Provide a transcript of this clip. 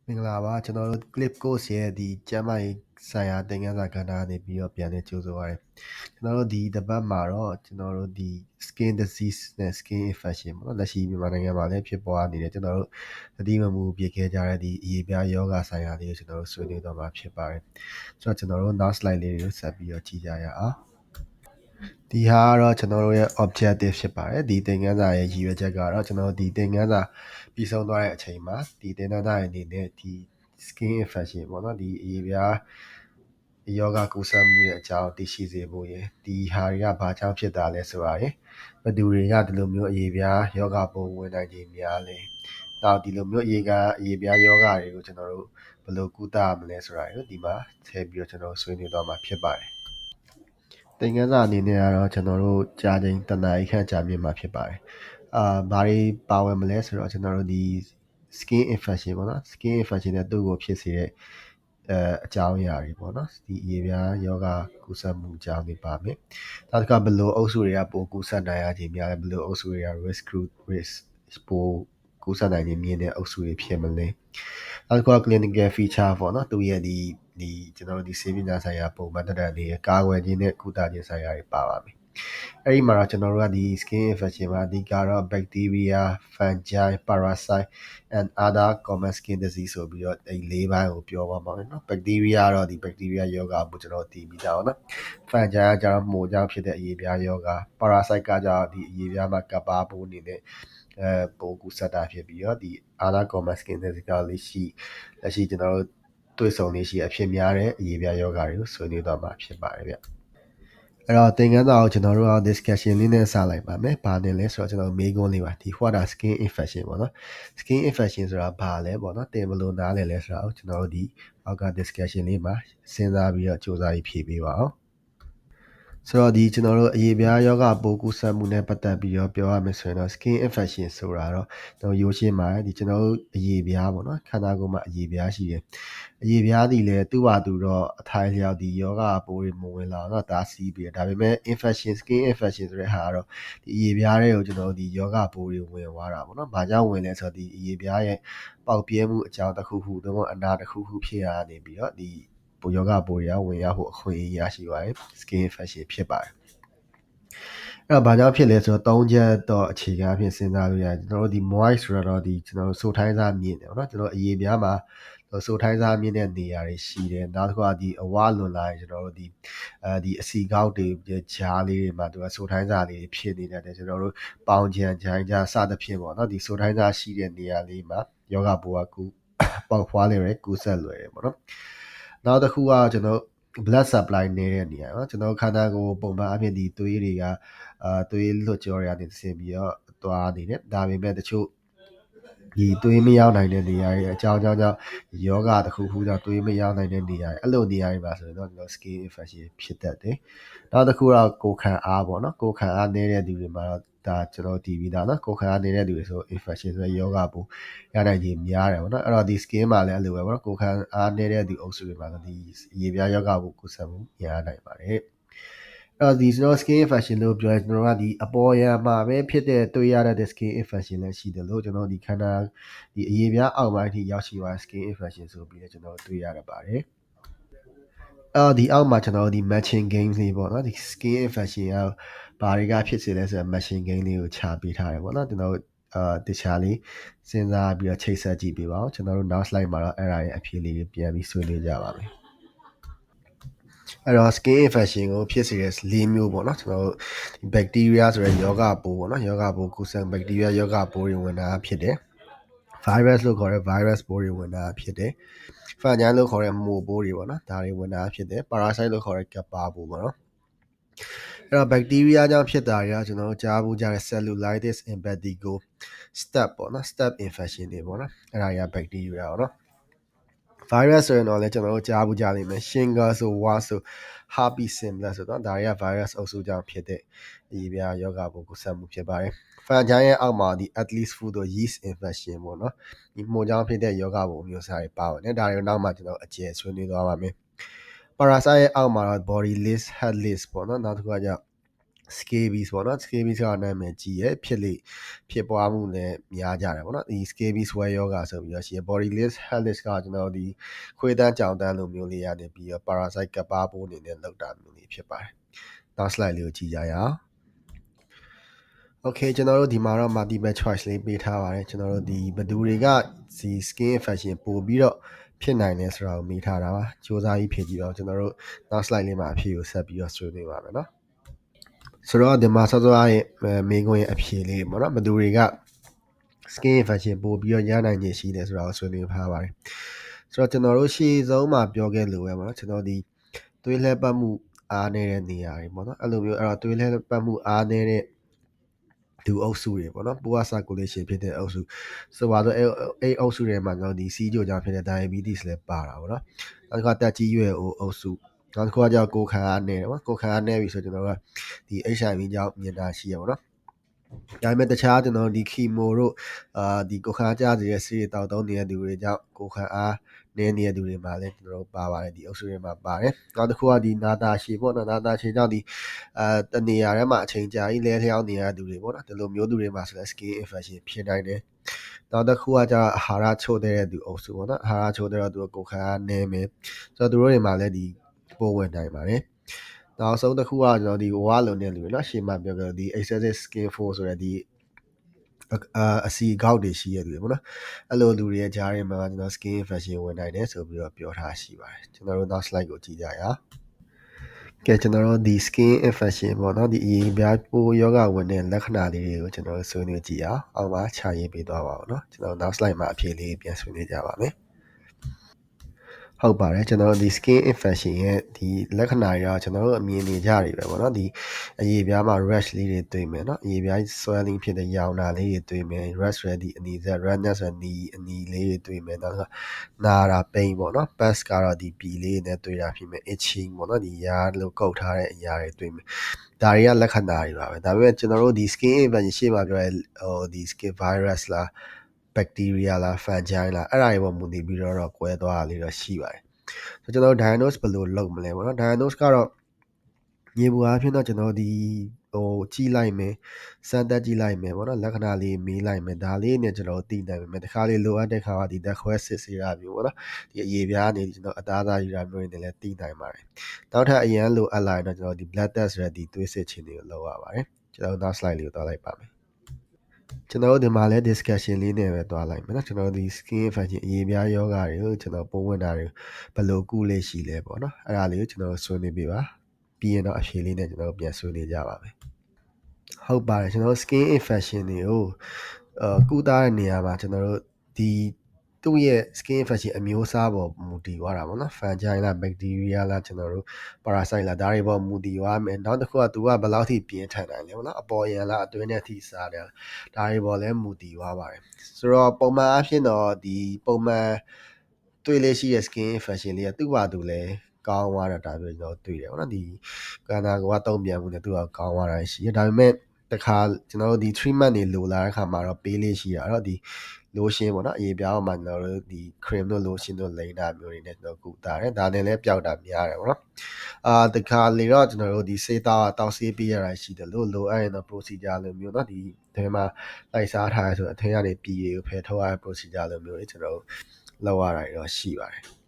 မင်္ဂလာပါကျွန်တော်တို့ clip course ရဲ့ဒီကျမ်းမာရေးဆိုင်ရာသင်ခန်းစာကဏ္ဍကနေပြီးတော့ပြန်လည်ကြိုဆိုပါရစေကျွန်တော်တို့ဒီတစ်ပတ်မှာတော့ကျွန်တော်တို့ဒီ skin disease နဲ့ skin infection ပေါ့နော်လက်ရှိမြန်မာနိုင်ငံမှာလည်းဖြစ်ပေါ်နေတယ်ကျွန်တော်တို့သတိမမူပြခဲ့ကြတဲ့ဒီအရေးပြားယောဂဆိုင်ရာလေးကိုကျွန်တော်တို့ဆွေးနွေးတော့မှာဖြစ်ပါတယ်ဆိုတော့ကျွန်တော်တို့ next slide လေးကိုဆက်ပြီးတော့ကြည့်ကြရအောင်ဒီဟာကတော့ကျွန်တော်တို့ရဲ့ objective ဖြစ်ပါတယ်ဒီသင်ခန်းစာရဲ့ရည်ရွယ်ချက်ကတော့ကျွန်တော်တို့ဒီသင်ခန်းစာပြီးဆုံးသွားတဲ့အချိန်မှာဒီသင်တန်းသားအနေနဲ့ဒီ skin infection ပေါ့နော်ဒီအရေးပြားယောဂကူးစက်မှုရဲ့အကြောင်းသိရှိစေဖို့ရယ်ဒီဟာတွေကဘာကြောင့်ဖြစ်တာလဲဆိုတာရယ်ဘယ်သူတွေကဒီလိုမျိုးအရေးပြားယောဂပိုးဝင်နိုင်ခြင်းများလဲနောက်ဒီလိုမျိုးအရေးပြားယောဂတွေကိုကျွန်တော်တို့ဘယ်လိုကုသမလဲဆိုတာကိုဒီမှာထည့်ပြီးတော့ကျွန်တော်ဆွေးနွေးသွားမှာဖြစ်ပါတယ်သင်ခန်းစာအနေနဲ့ကတော့ကျွန်တော်တို့ကြာချိန်တနားရီခန့်ကြာမြင့်မှာဖြစ်ပါတယ်ဘာတွေပါဝင်မလဲဆိုတော့ကျွန်တော်တို့ဒီ skin infection ပေါ့နော် skin infection နဲ့သူ့ကိုဖြစ်စေတဲ့အကြောင်းအရာတွေပေါ့နော်ဒီအရေးပြားယောဂကူးစက်မှုအကြောင်းတွေပါမယ်နောက်တစ်ခါဘယ်လိုအုပ်စုတွေကပိုကူးစက်နိုင်ရခြင်းများလဲဘယ်လိုအုပ်စုတွေက risk group risk ပိုကူးစက်နိုင်ခြင်းမြင့်တဲ့အုပ်စုတွေဖြစ်မလဲနောက်တစ်ခါ clinical feature ပေါ့နော်သူရဲ့ဒီကျွန်တော်တို့ဒီဆေးပညာဆိုင်ရာပုံမှန်တက်တွေကာကွယ်ခြင်းနဲ့ကုသခြင်းဆိုင်ရာတွေပါပါမယ်အဲ့ဒီမှာတော့ကျွန်တော်တို့ကဒီ skin infection မှာအဓိကတော့ bacteria fungi parasite and other common skin disease ဆိုပြီးတော့ဒီ၄ပိုင်းကိုပြောပါမှာเนาะ bacteria တော့ဒီ bacteria ယောဂကိုကျွန်တော်သိပြီးသားပါเนาะ fungi ကကျတော့မှိုကြောင့်ဖြစ်တဲ့အရေးပြားယောဂ parasite ကကျတော့ဒီအရေးပြားမှာကပ်ပါပိုးနေတဲ့ပိုးကူးစက်တာဖြစ်ပြီးတော့ဒီ other common skin disease ကလက်ရှိကျွန်တော်တို့တွေ့ဆုံနေရှိအဖြစ်များတဲ့အရေးပြားယောဂတွေကိုဆွေးနွေးသွားမှာဖြစ်ပါတယ်ဗျအဲ့တော့သင်ခန်းစာကိုကျွန်တော်တို့ discussion လေးနဲ့စလိုက်ပါမယ်။ဘာနဲ့လဲဆိုတော့ကျွန်တော်မေးခွန်းလေးပါဒီ what are skin infection ပေါ့နော်။ skin infection ဆိုတာဘာလဲပေါ့နော်။သင်ဘယ်လိုနားလည်လဲဆိုတာကိုကျွန်တော်တို့ဒီအောက်က discussion လေးမှာစဉ်းစားပြီးတော့စူးစမ်းပြီးဖြေပေးပါအောင်။ဆိုတော့ဒီကျွန်တော်တို့အရေးပြားယောဂပိုးကူးစက်မှုနဲ့ပတ်သက်ပြီးတော့ပြောရမယ်ဆိုရင်တော့ skin infection ဆိုတာတော့ကျွန်တော်ရိုးရှင်းပါတယ်ဒီကျွန်တော်တို့အရေးပြားပေါ့နော်ခန္ဓာကိုယ်မှာအရေးပြားရှိတယ်အရေးပြားသည်လည်းသူ့ဟာသူတော့အထိုင်လျောက်ဒီယောဂပိုးတွေမဝင်လာတော့ဒါစီးပြီးဒါပေမဲ့ infection skin infection ဆိုတဲ့ဟာကတော့ဒီအရေးပြားတွေကိုကျွန်တော်တို့ဒီယောဂပိုးတွေဝင်သွားတာပေါ့နော်။ဘာကြောင့်ဝင်လဲဆိုတော့ဒီအရေးပြားရဲ့ပေါက်ပြဲမှုအကြောင်းတစ်ခုခုသို့မဟုတ်အနာတစ်ခုခုဖြစ်ရနေပြီးတော့ဒီယောဂပိုးတွေကဝင်ရဖို့အခွင့်အရေးရရှိပါတယ် skin infection ဖြစ်ပါတယ်အဲ့တော့ဘာကြောင့်ဖြစ်လဲဆိုတော့၃ချက်တော့အခြေခံအဖြစ်စဉ်းစားလို့ရတယ်ကျွန်တော်တို့ဒီ moist ဆိုတော့ဒီကျွန်တော်တို့စိုထိုင်းစားမြင့်တယ်ပေါ့နော်ကျွန်တော်အရေးပြားမှာစိုထိုင်းစားမြင့်တဲ့နေရာတွေရှိတယ်နောက်တစ်ခုကဒီအဝလွန်လာရင်ကျွန်တော်တို့ဒီအစီကောက်တွေဂျားလေးတွေမှာသူကစိုထိုင်းစားလေးတွေဖြစ်နေတယ်ကျွန်တော်တို့ပေါင်ချန်ဂျိုင်းကြားစသဖြင့်ပေါ့နော်ဒီစိုထိုင်းစားရှိတဲ့နေရာလေးမှာယောဂပိုးကပေါက်ဖွားလေရယ်ကူးဆက်လွယ်တယ်ပေါ့နော်နောက်တစ်ခုကကျွန်တော်blood supply နေတဲ့နေရာเนาะကျွန်တော်ခန္ဓာကိုယ်ပုံမှန်အဖြစ်ဒီသွေးတွေကသွေးလွတ်ကြောတွေကနေဆင်းပြီးတော့သွားနေတယ်ဒါပေမဲ့တချို့ဒီသွေးမရောက်နိုင်တဲ့နေရာတွေအကြောင်းကြောင့်ယောဂတစ်ခုခုကြောင့်သွေးမရောက်နိုင်တဲ့နေရာတွေအဲ့လိုနေရာတွေမှာဆိုရင်တော့ကျွန်တော် skin infection ဖြစ်တတ်တယ်နောက်တစ်ခုတော့ကိုယ်ခံအားပေါ့နော်ကိုယ်ခံအားနည်းတဲ့သူတွေမှာတော့ဒါကျွန်တော်တည်ပြီးသားเนาะကိုယ်ခံအားနေတဲ့သူတွေဆို infection ဆိုတဲ့ယောဂပိုးရနိုင်ခြင်းများတယ်ပေါ့နော်အဲ့တော့ဒီ skin မှာလည်းအဲ့လိုပဲပေါ့နော်ကိုယ်ခံအားနေတဲ့သူအုပ်စုတွေမှာဒီရေပြားယောဂပိုးကူးစက်မှုများနိုင်ပါတယ်အဲ့တော့ဒီကျွန်တော် skin infection လို့ပြောရင်ကျွန်တော်ကဒီအပေါ်ယံမှာပဲဖြစ်တဲ့တွေ့ရတဲ့ skin infection လည်းရှိတယ်လို့ကျွန်တော်ဒီခန္ဓာဒီအရေပြားအောက်ပိုင်းထိရောက်ရှိသွား skin infection ဆိုပြီးတော့ကျွန်တော်တွေ့ရတတ်ပါတယ်ဒီအောက်မှာကျွန်တော်ဒီ matching game လေးပေါ့နော်ဒီ skin infection ကဘာတွေကဖြစ်စေလဲဆိုတော့ matching game လေးကိုခြာပေးထားတယ်ပေါ့နော်ကျွန်တော်တခြားလေးစဉ်းစားပြီးတော့ချိတ်ဆက်ကြည့်ပေးပါဦးကျွန်တော်တို့ next slide မှာတော့အဲ့ဒါရဲ့အဖြေလေးပြန်ပြီးဆွေးနွေးကြပါမယ်အဲ့တော့ skin infection ကိုဖြစ်စေတဲ့၄မျိုးပေါ့နော်ကျွန်တော်တို့ bacteria ဆိုတဲ့ယောဂပိုးပေါ့နော်ယောဂပိုးကူးစက် bacteria ယောဂပိုးတွေဝင်တာဖြစ်တယ် virus လို့ခေါ်တဲ့ virus ပိုးတွေဝင်တာဖြစ်တယ် fungi လို့ခေါ်တဲ့မှိုပိုးတွေပေါ့နော်ဒါတွေဝင်တာဖြစ်တယ် parasite လို့ခေါ်တဲ့ကပ်ပါပိုးပေါ့နော်အဲ့တော့ bacteria ကြောင့်ဖြစ်တာတွေကကျွန်တော်တို့ကြားဘူးကြတဲ့ cellulitis impetigo staph ပေါ့နော် staph infection တွေပေါ့နော်အဲ့ဒါတွေက bacteria ပေါ့နော် virus ဆိုရင်တော့လည်းကျွန်တော်တို့ကြားဘူးကြလိမ့်မယ် shingles ဆို wasp ဆို herpes simplex ဆိုတော့ဒါတွေက virus အုပ်စုကြောင့်ဖြစ်တဲ့အရေးပြားယောဂပိုးကူးစက်မှုဖြစ်ပါတယ် fungi ရဲ့အောက်မှာဒီ Aedes food တို့ yeast infection ပေါ့နော်ဒီမှိုကြောင့်ဖြစ်တဲ့ယောဂပိုးမျိုးစားတွေပါဝင်တယ်ဒါတွေကိုနောက်မှကျွန်တော်အကျယ်ဆွေးနွေးသွားပါမယ် parasite ရဲ့အောက်မှာတော့ body list head list ပေါ့နော်နောက်တစ်ခုကကျ scabies ပေါ့နော် scabies ကနာမည်ကြီးရဲ့ဖြစ်ပွားမှုလည်းများကြတယ်ပေါ့နော်ဒီ scabies ဝဲယောဂဆိုပြီးတော့ရှိရ bodyless helix ကကျွန်တော်ဒီခွေးတန်းကြောင်တန်းလိုမျိုးလေးရနေပြီးတော့ parasite ကပါပိုးအနေနဲ့လောက်တာမျိုးလေးဖြစ်ပါတယ်နောက် slide လေးကိုကြည့်ကြရအောင် Okay ကျွန်တော်တို့ဒီမှာတော့ multiple choice လေးပေးထားပါတယ်ကျွန်တော်တို့ဒီဘယ်သူတွေကဒီ skin infection ပို့ပြီးတော့ဖြစ်နိုင်လဲဆိုတာကိုမေးထားတာပါစူးစမ်းပြီးဖြည့်ကြည့်အောင်ကျွန်တော်တို့နောက် slide လေးမှာအဖြေကိုဆက်ပြီးတော့ဆွေးနွေးပါမယ်เนาะဆိုတော့ဒီမှာစောစောရဲ့မေးခွန်းရဲ့အဖြေလေးပေါ့နော်ဘယ်သူတွေက skin infection ပို့ပြီးတော့ရနိုင်ခြေရှိတယ်ဆိုတာကိုဆွေးနွေးထားပါတယ်ဆိုတော့ကျွန်တော်တို့ရှေ့ဆုံးမှာပြောခဲ့လို့ပဲပေါ့နော်ကျွန်တော်ဒီသွေးလှည့်ပတ်မှုအားနေတဲ့နေရာတွေပေါ့နော်အဲ့လိုမျိုးအဲ့တော့သွေးလှည့်ပတ်မှုအားနေတဲ့သူအုပ်စုတွေပေါ့နော် poor circulation ဖြစ်တဲ့အုပ်စုဆိုပါတော့အဲ့အုပ်စုတွေမှာကျွန်တော်ဒီစီးကြိုကြောင့်ဖြစ်တဲ့ diabetes လည်းပါတာပေါ့နော်နောက်တစ်ခါတက်ကြီးရွယ်အုပ်စုနောက်တစ်ခုကကြောင့်ကိုယ်ခံအားနေတယ်ပေါ့ကိုယ်ခံအားနေပြီဆိုကျွန်တော်တို့ကဒီ HIV ကြောင့်မြင်တာရှိရပါတော့ဒါပေမဲ့တခြားကျွန်တော်ဒီ chemo တို့ဒီကိုယ်ခံအားကျစေတဲ့ဆေးတွေတောက်သုံးနေတဲ့သူတွေကြောင့်ကိုယ်ခံအားနည်းနေတဲ့သူတွေမှာလည်းကျွန်တော်တို့ပါပါတယ်ဒီအုပ်စုတွေမှာပါတယ်နောက်တစ်ခုကဒီနာတာရှည်ပေါ့နော်နာတာရှည်ကြောင့်ဒီတနေရာထဲမှာအချိန်ကြာကြီးလဲလျောင်းနေရတဲ့သူတွေပေါ့နော်ဒီလိုမျိုးသူတွေမှာဆိုလည်း skin infection ဖြစ်နိုင်တယ်နောက်တစ်ခုကကျအာဟာရချို့တဲ့သူအုပ်စုပေါ့နော်အာဟာရချို့တဲ့သူကိုယ်ခံအားနည်းမယ်ဆိုတော့သူတို့တွေမှာလည်းဒီပိုးဝင်နိုင်ပါတယ်နောက်ဆုံးတစ်ခုကကျွန်တော်ဒီဝါလုံတဲ့လူတွေနော်ရှေ့မှာပြောခဲ့ဒီ excessive skin fall ဆိုတဲ့ဒီအစီကောက်တွေရှိရတူတယ်ပေါ့နော်အဲ့လိုလူတွေရဲ့ကြားထဲမှာကျွန်တော် skin infection ဝင်နိုင်တယ်ဆိုပြီးတော့ပြောထားရှိပါတယ်ကျွန်တော်တို့နောက် slide ကိုကြည့်ကြရအောင်ကဲကျွန်တော်တို့ဒီ skin infection ပေါ့နော်ဒီအရေးပြားပိုးယောဂဝင်တဲ့လက္ခဏာလေးတွေကိုကျွန်တော်တို့ဆွေးနွေးကြည့်အောင်အောက်မှာခြာရေးပေးသွားပါဦးเนาะကျွန်တော်နောက် slide မှာအဖြေလေးပြန်ဆွေးနွေးကြပါမယ်ဟုတ်ပါတယ်ကျွန်တော်တို့ဒီ skin infection ရဲ့ဒီလက္ခဏာတွေကကျွန်တော်တို့အမြင်နေကြတွေပဲပေါ့နော်ဒီအရေပြားမှာ rash လေးတွေတွေ့မယ်နော်အရေပြား swelling ဖြစ်တဲ့ရောင်တာလေးတွေတွေ့မယ် rash ဆိုတဲ့ဒီအနီစက် redness ဆိုတဲ့အနီလေးတွေတွေ့မယ်နောက်နာတာ pain ပေါ့နော် pus ကတော့ဒီပီလေးနဲ့တွေ့တာဖြစ်မယ် itching ပေါ့နော်ဒီရာလို့ကုတ်ထားတဲ့အရာတွေတွေ့မယ်ဒါတွေကလက္ခဏာတွေပါပဲဒါပေမဲ့ကျွန်တော်တို့ဒီ skin infection ရှေ့မှာပြောရဲဒီ skin virus လား bacteria လား fungi လားအဲ့ဒါတွေပေါ်မူတည်ပြီးတော့ကွဲသွားတာလေးတော့ရှိပါတယ်ဆိုကျွန်တော် diagnose ဘယ်လိုလုပ်မလဲပေါ့နော် diagnose ကတော့ရေဘူးအားဖြင့်တော့ကျွန်တော်ဒီကြည့်လိုက်မယ်စမ်းသပ်ကြည့်လိုက်မယ်ပေါ့နော်လက္ခဏာလေးမေးလိုက်မယ်ဒါလေးနဲ့ကျွန်တော်သိနိုင်မယ်တခါလေးလိုအပ်တဲ့ခါကဒီဓာတ်ခွဲစစ်ဆေးတာမျိုးပေါ့နော်ဒီအရေပြားနေကျွန်တော်အသားသားယူတာမျိုးတွေလည်းသိနိုင်ပါတယ်နောက်ထပ်အရန်လိုအပ်လာရင်တော့ကျွန်တော်ဒီ blood test ဆိုတဲ့ဒီသွေးစစ်ခြင်းတွေကိုလုပ်ရပါတယ်ကျွန်တော်နောက် slide လေးကိုသွားလိုက်ပါမယ်ကျွန်တော်တို့ဒီမှာလဲ discussion လေးနဲ့ပဲသွားလိုက်မယ်နော်ကျွန်တော်ဒီ skin infection အရေးပြားယောဂတွေကိုကျွန်တော်ပိုးဝင်တာတွေဘယ်လိုကုလေးရှိလဲပေါ့နော်အဲ့ဒါလေးကိုကျွန်တော်ဆွေးနွေးပြပါပြီးရင်တော့အဖြေလေးနဲ့ကျွန်တော်ပြန်ဆွေးနွေးကြပါမယ်ဟုတ်ပါတယ်ကျွန်တော် skin infection တွေကိုကုသတဲ့နေရာမှာကျွန်တော်တို့ဒီသူ့ရဲ့ skin infection အမျိုးအစားပေါ်မူတည်သွားတာပေါ့နော် fungi လား bacteria လားကျွန်တော်တို့ parasite လားဒါတွေပေါ်မူတည်သွားမယ်နောက်တစ်ခုကသူကဘယ်လောက်ထိပြင်းထန်နိုင်လဲပေါ့နော်အပေါ်ယံလားအတွင်းထဲထိစားတယ်ဒါတွေပေါ်လည်းမူတည်သွားပါတယ်ဆိုတော့ပုံမှန်အဖြစ်တော့ဒီပုံမှန်တွေ့လေးရှိတဲ့ skin infection လေးကသူ့ဘာသူလဲကောင်းသွားတာဒါမျိုးကျွန်တော်တွေ့တယ်ပေါ့နော်ဒီကန္နာကတုံ့ပြန်မှုနဲ့သူကကောင်းသွားတာရှိတယ်ဒါပေမဲ့တခါကျွန်တော်တို့ဒီ treatment တွေလိုလာတဲ့အခါမှာတော့ပေးလေးရှိတာတော့ဒီ lotion ပေါ့နော်အရေပြားပေါ်မှာကျွန်တော်တို့ဒီ cream တို့ lotion တို့လိမ့်တာမျိုးတွေနဲ့ကျွန်တော်ကုသတယ်ဒါနဲ့လည်းပျောက်တာများတယ်ပေါ့နော်တခါလေတော့ကျွန်တော်တို့ဒီစေးတောက်ဆေးပေးရတာရှိတယ်လို့လိုအပ်ရင်တော့ procedure လိုမျိုးเนาะဒီထဲမှာလိုက်စားထားရဆိုအထင်းကနေပြည်တွေကိုဖယ်ထုတ်ရတဲ့ procedure လိုမျိုးတွေကျွန်တော်တို့လောက်ရတာတော့ရှိပါတယ်